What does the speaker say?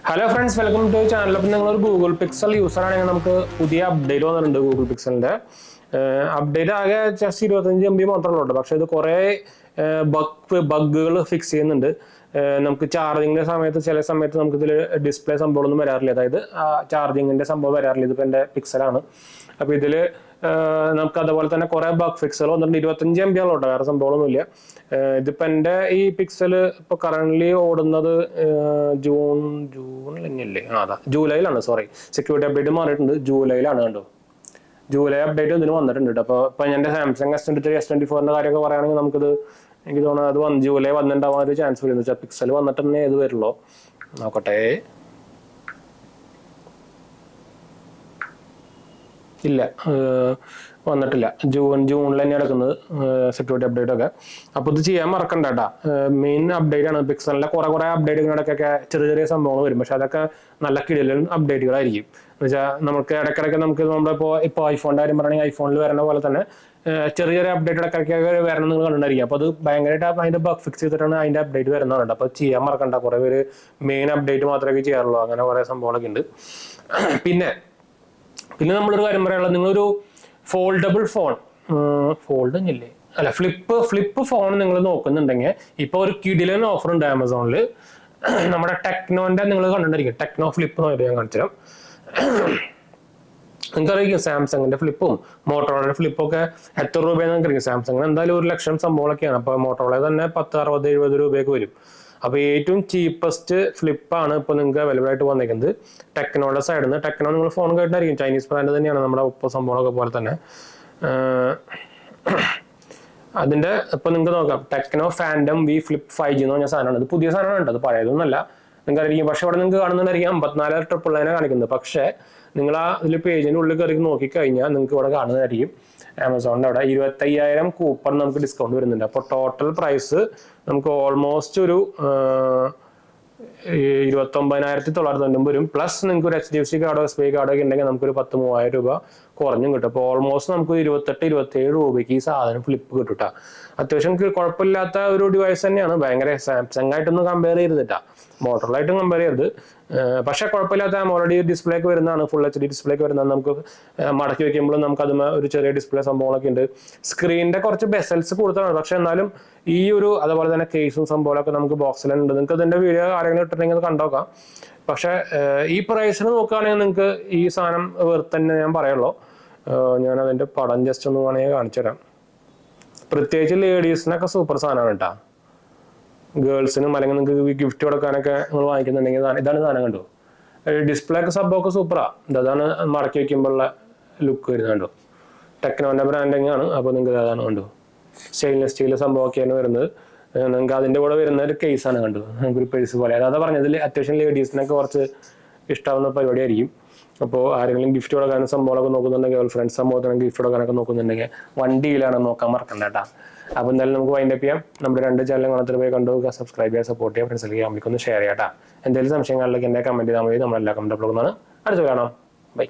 Hello friends, welcome to channel. അപ്പം നിങ്ങളൊരു Google pixel user ആണെങ്കിൽ നമുക്ക് പുതിയ അപ്ഡേറ്റ് വന്നിട്ടുണ്ട്. ഗൂഗിൾ പിക്സലിന്റെ അപ്ഡേറ്റ് ആകെ ജസ്റ്റ് 25 MB മാത്രമേ ഉള്ളൂ. പക്ഷെ ഇത് കുറേ ബഗ്ഗുകൾ ഫിക്സ് ചെയ്യുന്നുണ്ട്. നമുക്ക് ചാർജിങ്ങിന്റെ സമയത്ത് ചില സമയത്ത് നമുക്ക് ഇതിൽ ഡിസ്പ്ലേ സംഭവമൊന്നും വരാറില്ല. അതായത് ചാർജിങ്ങിന്റെ സംഭവം വരാറില്ല. ഇതിപ്പോൾ എൻ്റെ പിക്സലാണ്. അപ്പോൾ ഇതിൽ നമുക്ക് അതുപോലെ തന്നെ കുറെ ബഗ് ഫിക്സുകൾ വന്നിട്ടുണ്ട്. 25 MB ഉള്ളൂ, വേറെ സംഭവമൊന്നുമില്ല. ഇതിപ്പോൾ എൻ്റെ ഈ പിക്സൽ ഇപ്പോൾ കറന്റ് ഓടുന്നത് ജൂണിൽ തന്നെയല്ലേ? അതാ ജൂലൈയിലാണ്. സോറി, സെക്യൂരിറ്റി അപ്ഡേറ്റ് മാറിയിട്ടുണ്ട്. ജൂലൈയിലാണ്. കണ്ടോ, ജൂലൈ അപ്ഡേറ്റ് ഇതിന് വന്നിട്ടുണ്ട്. അപ്പോൾ ഇപ്പം എൻ്റെ സാംസങ് S23 S24 കാര്യമൊക്കെ പറയുകയാണെങ്കിൽ നമുക്കിത് എനിക്ക് തോന്നുന്നത് അത് ജൂലൈ വന്നിട്ടുണ്ടാവാൻ ഒരു ചാൻസ് വരുന്നു. വെച്ചാൽ പിക്സൽ വന്നിട്ട് തന്നെ ഏത് വരുള്ളൂ നോക്കട്ടെ. ഇല്ല, വന്നിട്ടില്ല. ജൂണിൽ തന്നെ നടക്കുന്നത് സെക്യൂരിറ്റി അപ്ഡേറ്റ് ഒക്കെ. അപ്പോൾ ഇത് ചെയ്യാൻ മറക്കണ്ട കേട്ടാ. മെയിൻ അപ്ഡേറ്റ് ആണ്. പിക്സലിന്റെ കുറെ അപ്ഡേറ്റുകളിടക്കൊക്കെ ചെറിയ ചെറിയ സംഭവങ്ങൾ വരും. പക്ഷെ അതൊക്കെ നല്ല കിടിലൻ അപ്ഡേറ്റുകളായിരിക്കും. എന്ന് വെച്ചാൽ നമുക്ക് ഇടയ്ക്കിടയ്ക്ക് നമുക്ക് ഇപ്പോൾ ഐഫോണിന്റെ കാര്യം പറയുകയാണെങ്കിൽ ഐഫോണിൽ വരുന്ന പോലെ തന്നെ ചെറിയ ചെറിയ അപ്ഡേറ്റ് ഇടയ്ക്കിടയ്ക്ക് വരണം നിങ്ങൾ കണ്ടിട്ടുണ്ടായിരിക്കും. അപ്പോൾ അത് ഭയങ്കരമായിട്ട് അതിന്റെ ബഗ് ഫിക്സ് ചെയ്തിട്ടാണ് അതിന്റെ അപ്ഡേറ്റ് വരുന്നതുണ്ട്. അപ്പോൾ ചെയ്യാൻ മറക്കണ്ട. കുറെ പേര് മെയിൻ അപ്ഡേറ്റ് മാത്രമേ ചെയ്യാറുള്ളൂ. അങ്ങനെ കുറെ സംഭവങ്ങളൊക്കെ ഉണ്ട്. പിന്നെ നമ്മളൊരു കാര്യം പറയാനുള്ളത്, നിങ്ങളൊരു ഫോൾഡബിൾ ഫോൺ ഫ്ലിപ്പ് ഫോൺ നിങ്ങൾ നോക്കുന്നുണ്ടെങ്കിൽ ഇപ്പോൾ ഒരു കിടിലൻ ഓഫർ ഉണ്ട് ആമസോണിൽ. നമ്മുടെ ടെക്നോന്റെ നിങ്ങൾ കണ്ടിട്ടുണ്ടായിരിക്കും. ടെക്നോ ഫ്ലിപ്പ് നോക്കിയിട്ട് ഞാൻ കാണിച്ചുതരാം. നിങ്ങൾക്കറിയാം സാംസങ്ങിന്റെ ഫ്ലിപ്പും മോട്ടോറോളയുടെ ഫ്ലിപ്പും ഒക്കെ എത്ര രൂപയെന്ന് നിങ്ങൾക്കറിയാം. സാംസങ്ങിന് എന്തായാലും 1 ലക്ഷം സംഭവങ്ങളൊക്കെയാണ്. അപ്പോൾ മോട്ടോറോള തന്നെ 10, 60, 70 രൂപയൊക്കെ വരും. അപ്പോൾ ഏറ്റവും ചീപ്പസ്റ്റ് ഫ്ലിപ്പാണ് ഇപ്പോൾ നിങ്ങൾക്ക് അവൈലബിൾ ആയിട്ട് വന്നിരിക്കുന്നത് ടെക്നോയുടെ സൈഡിൽ നിന്ന്. ടെക്നോ നിങ്ങൾ ഫോൺ കേട്ടായിരിക്കും, ചൈനീസ് ബ്രാൻഡ് തന്നെയാണ് നമ്മുടെ ഒപ്പം സംഭവങ്ങളൊക്കെ പോലെ തന്നെ. അതിന്റെ ഇപ്പൊ നിങ്ങൾക്ക് നോക്കാം, techno fandom V flip 5G എന്ന് പറഞ്ഞ സാധനമാണ്. ഇത് പുതിയ സാധനമാണ്, അത് പഴയതൊന്നുമല്ല. നിങ്ങൾക്ക് അറിയാം. പക്ഷെ ഇവിടെ നിങ്ങൾക്ക് കാണുന്നുണ്ടായിരിക്കും 54,999 കാണിക്കുന്നത്. പക്ഷേ നിങ്ങൾ ആ ഇതിൽ പേജിന്റെ ഉള്ളിൽ കയറി നോക്കിക്കഴിഞ്ഞാൽ നിങ്ങൾക്ക് ഇവിടെ കാണുന്നതായിരിക്കും ആമസോണിന്റെ അവിടെ 25,000 കൂപ്പൺ നമുക്ക് ഡിസ്കൗണ്ട് വരുന്നുണ്ട്. അപ്പോൾ ടോട്ടൽ പ്രൈസ് നമുക്ക് ഓൾമോസ്റ്റ് ഒരു 29,990 വരും. പ്ലസ് നിങ്ങൾക്ക് ഒരു HDFC കാർഡോ SBI കാർഡോ ഒക്കെ ഉണ്ടെങ്കിൽ നമുക്കൊരു 10,000-3,000 രൂപ കുറഞ്ഞും കിട്ടും. അപ്പോൾ ഓൾമോസ്റ്റ് നമുക്ക് 28-27 രൂപയ്ക്ക് ഈ സാധനം ഫ്ലിപ്പ് കിട്ടും. അത്യാവശ്യം കുഴപ്പമില്ലാത്ത ഒരു ഡിവൈസ് തന്നെയാണ്. ഭയങ്കര സാംസങ് ആയിട്ടൊന്നും കമ്പയർ ചെയ്തിട്ടാ, മോട്ടോറോളായിട്ടും കമ്പയർ ചെയ്തത്. പക്ഷെ കുഴപ്പമില്ലാത്ത ഓൾറെഡി ഡിസ്പ്ലേ ഒക്കെ വരുന്നതാണ്. ഫുൾ HD ഡിസ്പ്ലേ ഒക്കെ വരുന്നതാണ്. നമുക്ക് മടക്കി വെക്കുമ്പോഴും നമുക്ക് അതും ഒരു ചെറിയ ഡിസ്പ്ലേ സംഭവങ്ങളൊക്കെ ഉണ്ട്. സ്ക്രീനിന്റെ കുറച്ച് ബെസൽസ് കൂടുതലാണ്. പക്ഷെ എന്നാലും ഈ ഒരു അതുപോലെ തന്നെ കേസും സംഭവങ്ങളൊക്കെ നമുക്ക് ബോക്സിലുണ്ട്. നിങ്ങൾക്ക് ഇതിന്റെ വീഡിയോ ആരെങ്കിലും ഇട്ടിട്ടുണ്ടെങ്കിൽ അത് കണ്ടോക്കാം. പക്ഷെ ഈ പ്രൈസിന് നോക്കുകയാണെങ്കിൽ നിങ്ങൾക്ക് ഈ സാധനം വെറുതെ തന്നെ ഞാൻ പറയുള്ളൂ. ഞാൻ അതിന്റെ പടം ജസ്റ്റ് ഒന്ന് വേണമെങ്കിൽ കാണിച്ചു തരാം. പ്രത്യേകിച്ച് ലേഡീസിനൊക്കെ സൂപ്പർ സാധനമാണ് കേട്ടോ. ഗേൾസിനും അല്ലെങ്കിൽ നിങ്ങൾക്ക് ഗിഫ്റ്റ് കൊടുക്കാനൊക്കെ നിങ്ങൾ വാങ്ങിക്കുന്നുണ്ടെങ്കിൽ ഇതാണ് സാധനം. കണ്ടു, ഡിസ്പ്ലേ ഒക്കെ സംഭവമൊക്കെ സൂപ്പറാ. അതാണ് മടക്കി വെക്കുമ്പോഴുള്ള ലുക്ക് വരുന്നത്. കണ്ടു, ടെക്നോന്റെ ബ്രാൻഡിങ് ആണ്. അപ്പോൾ നിങ്ങൾക്ക് അതാണ്. കണ്ടു, സ്റ്റെയിൻലെസ് സ്റ്റീൽ സംഭവമൊക്കെയാണ് വരുന്നത്. നിങ്ങൾക്ക് അതിന്റെ കൂടെ വരുന്ന ഒരു കേസാണ്. കണ്ടു, നമുക്കൊരു പേഴ്സ് പോലെ. അതാ പറഞ്ഞതിൽ അത്യാവശ്യം ലേഡീസിനൊക്കെ കുറച്ച് ഇഷ്ടമാവുന്ന പരിപാടിയായിരിക്കും. അപ്പോൾ ആരെങ്കിലും ഗിഫ്റ്റ് കൊടുക്കാനും സംഭവങ്ങളൊക്കെ നോക്കുന്നുണ്ടെങ്കിൽ, ഗേൾ ഫ്രണ്ട്സ് സംഭവത്തിന് ഗിഫ്റ്റ് കൊടുക്കാനൊക്കെ നോക്കുന്നുണ്ടെങ്കിൽ വണ്ടിയിലാണ് നോക്കാൻ മറക്കണ്ട കേട്ടാ. അപ്പോൾ എന്തായാലും നമുക്ക് വൈൻഡപ്പ് ചെയ്യാം. നമ്മുടെ 2 ചാനലും കാണാത്ത പോയി കണ്ടു, സബ്സ്ക്രൈബ് ചെയ്യാൻ, സപ്പോർട്ട് ചെയ്യാം, ഫ്രണ്ട്സിലേക്ക് ഫാമിലിക്ക് ഒന്ന് ഷെയർ ചെയ്യാം. എന്തെങ്കിലും സംശയങ്ങളിലേക്ക് എന്നെ കമന്റ് ചെയ്താൽ മതി. നമ്മളെല്ലാ കമന്റ് അപ്ലോഡ് അടുത്ത് കാണാം. ബൈ.